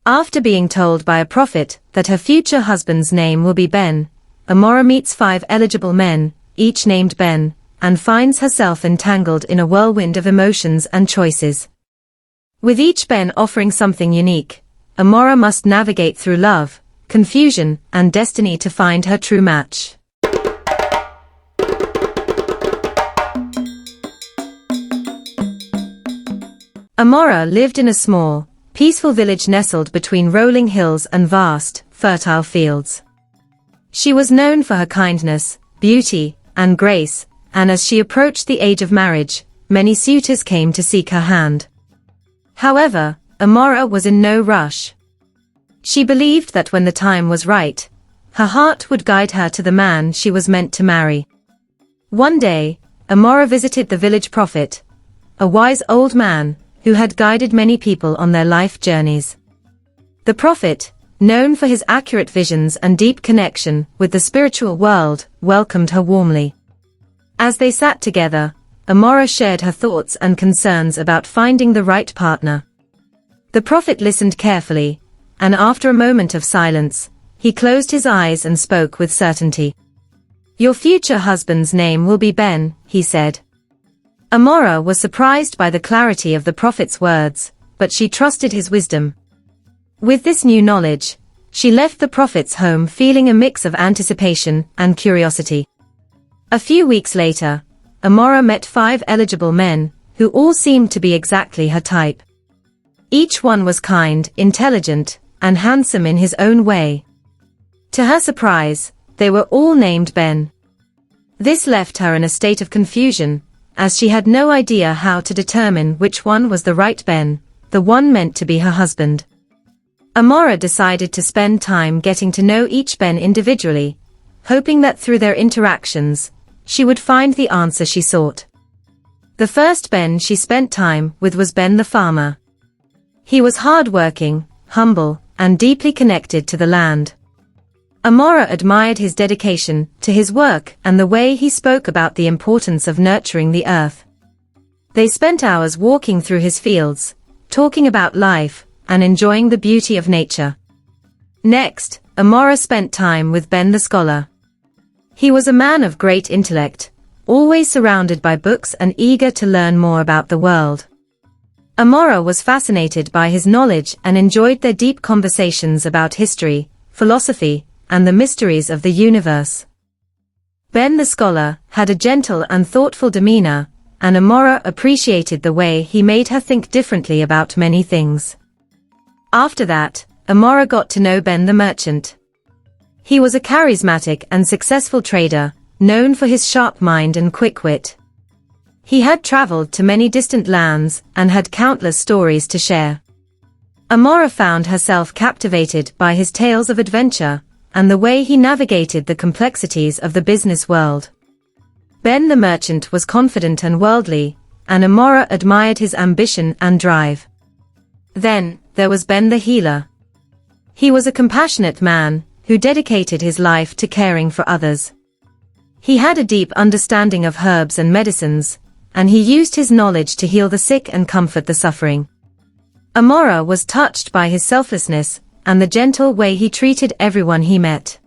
After being told by a prophet that her future husband's name will be Ben, Amora meets 5 eligible men, each named Ben, and finds herself entangled in a whirlwind of emotions and choices. With each Ben offering something unique, Amora must navigate through love, confusion, and destiny to find her true match. Amora lived in a small, peaceful village nestled between rolling hills and vast, fertile fields. She was known for her kindness, beauty, and grace, and as she approached the age of marriage, many suitors came to seek her hand. However, Amora was in no rush. She believed that when the time was right, her heart would guide her to the man she was meant to marry. One day, Amora visited the village prophet, a wise old man, who had guided many people on their life journeys. The prophet, known for his accurate visions and deep connection with the spiritual world, welcomed her warmly. As they sat together, Amora shared her thoughts and concerns about finding the right partner. The prophet listened carefully, and after a moment of silence, he closed his eyes and spoke with certainty. "Your future husband's name will be Ben," he said. Amora was surprised by the clarity of the prophet's words, but she trusted his wisdom. With this new knowledge, she left the prophet's home feeling a mix of anticipation and curiosity. A few weeks later, Amora met 5 eligible men, who all seemed to be exactly her type. Each one was kind, intelligent, and handsome in his own way. To her surprise, they were all named Ben. This left her in a state of confusion, as she had no idea how to determine which one was the right Ben, the one meant to be her husband. Amora decided to spend time getting to know each Ben individually, hoping that through their interactions, she would find the answer she sought. The first Ben she spent time with was Ben the farmer. He was hard-working, humble, and deeply connected to the land. Amora admired his dedication to his work and the way he spoke about the importance of nurturing the earth. They spent hours walking through his fields, talking about life, and enjoying the beauty of nature. Next, Amora spent time with Ben the scholar. He was a man of great intellect, always surrounded by books and eager to learn more about the world. Amora was fascinated by his knowledge and enjoyed their deep conversations about history, philosophy, and the mysteries of the universe. Ben the scholar had a gentle and thoughtful demeanor, and Amora appreciated the way he made her think differently about many things. After that, Amora got to know Ben the merchant. He was a charismatic and successful trader, known for his sharp mind and quick wit. He had traveled to many distant lands and had countless stories to share. Amora found herself captivated by his tales of adventure, and the way he navigated the complexities of the business world. Ben the merchant was confident and worldly, and Amora admired his ambition and drive. Then, there was Ben the healer. He was a compassionate man, who dedicated his life to caring for others. He had a deep understanding of herbs and medicines, and he used his knowledge to heal the sick and comfort the suffering. Amora was touched by his selflessness, and the gentle way he treated everyone he met.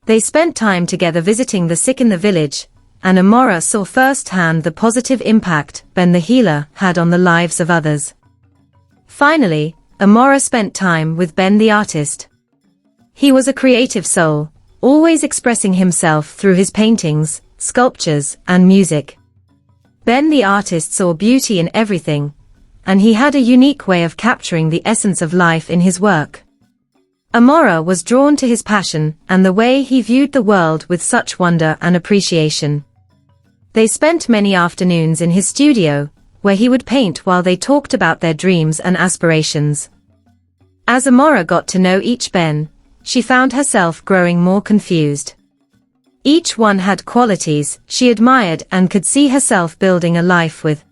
They spent time together visiting the sick in the village, and Amora saw firsthand the positive impact Ben the healer had on the lives of others. Finally, Amora spent time with Ben the artist. He was a creative soul, always expressing himself through his paintings, sculptures, and music. Ben the artist saw beauty in everything, and he had a unique way of capturing the essence of life in his work. Amora was drawn to his passion and the way he viewed the world with such wonder and appreciation. They spent many afternoons in his studio, where he would paint while they talked about their dreams and aspirations. As Amora got to know each Ben, she found herself growing more confused. Each one had qualities she admired and could see herself building a life with.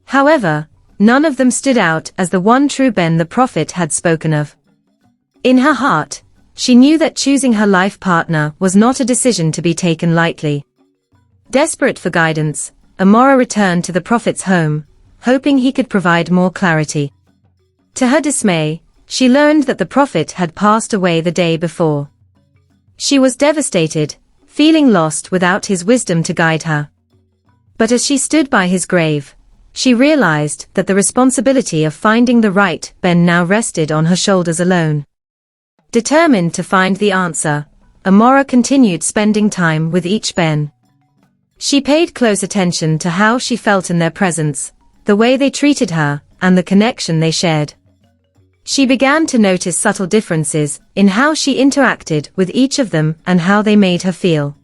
However, none of them stood out as the one true Ben the prophet had spoken of. In her heart, she knew that choosing her life partner was not a decision to be taken lightly. Desperate for guidance, Amora returned to the prophet's home, hoping he could provide more clarity. To her dismay, she learned that the prophet had passed away the day before. She was devastated, feeling lost without his wisdom to guide her. But as she stood by his grave, she realized that the responsibility of finding the right Ben now rested on her shoulders alone. Determined to find the answer, Amora continued spending time with each Ben. She paid close attention to how she felt in their presence, the way they treated her, and the connection they shared. She began to notice subtle differences in how she interacted with each of them and how they made her feel.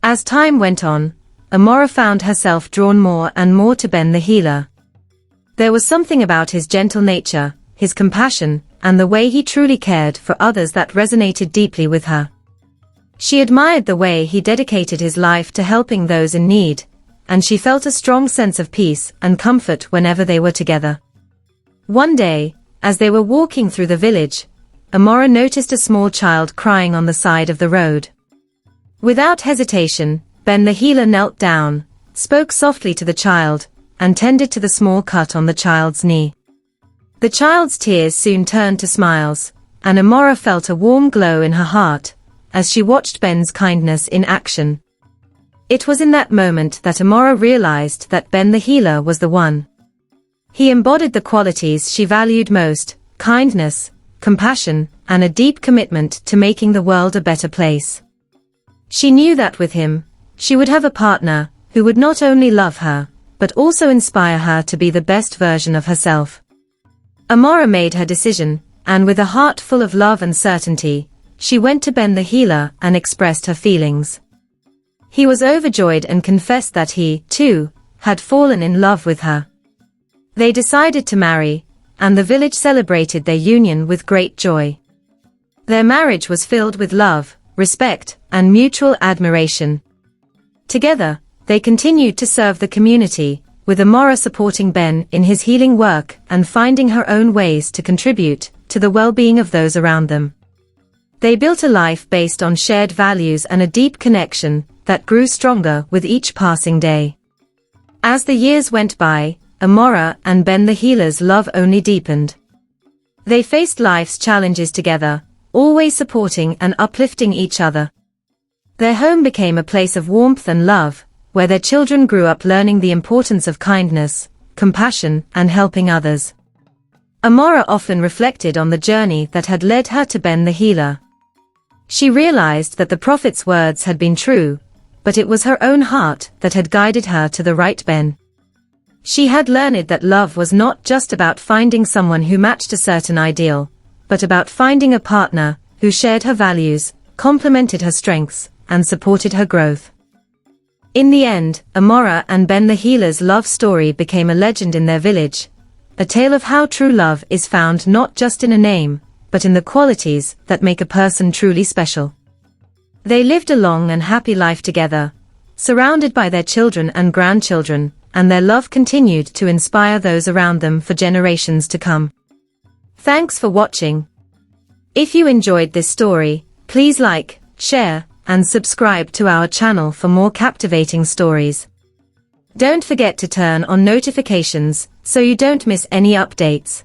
As time went on, Amora found herself drawn more and more to Ben the healer. There was something about his gentle nature, his compassion, and the way he truly cared for others that resonated deeply with her. She admired the way he dedicated his life to helping those in need, and she felt a strong sense of peace and comfort whenever they were together. One day, as they were walking through the village, Amora noticed a small child crying on the side of the road. Without hesitation, Ben the healer knelt down, spoke softly to the child, and tended to the small cut on the child's knee. The child's tears soon turned to smiles, and Amora felt a warm glow in her heart, as she watched Ben's kindness in action. It was in that moment that Amora realized that Ben the healer was the one. He embodied the qualities she valued most: kindness, compassion, and a deep commitment to making the world a better place. She knew that with him, she would have a partner who would not only love her, but also inspire her to be the best version of herself. Amora made her decision, and with a heart full of love and certainty, she went to Ben the healer and expressed her feelings. He was overjoyed and confessed that he, too, had fallen in love with her. They decided to marry, and the village celebrated their union with great joy. Their marriage was filled with love, respect, and mutual admiration. Together, they continued to serve the community, with Amora supporting Ben in his healing work and finding her own ways to contribute to the well-being of those around them. They built a life based on shared values and a deep connection that grew stronger with each passing day. As the years went by, Amora and Ben the healer's love only deepened. They faced life's challenges together, always supporting and uplifting each other. Their home became a place of warmth and love, where their children grew up learning the importance of kindness, compassion, and helping others. Amora often reflected on the journey that had led her to Ben the healer. She realized that the prophet's words had been true, but it was her own heart that had guided her to the right Ben. She had learned that love was not just about finding someone who matched a certain ideal, but about finding a partner who shared her values, complemented her strengths, and supported her growth. In the end, Amora and Ben the healer's love story became a legend in their village, a tale of how true love is found not just in a name, but in the qualities that make a person truly special. They lived a long and happy life together, surrounded by their children and grandchildren, and their love continued to inspire those around them for generations to come. Thanks for watching. If you enjoyed this story, please like, share, and subscribe to our channel for more captivating stories. Don't forget to turn on notifications so you don't miss any updates.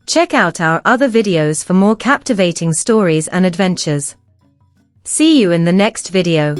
Check out our other videos for more captivating stories and adventures. See you in the next video.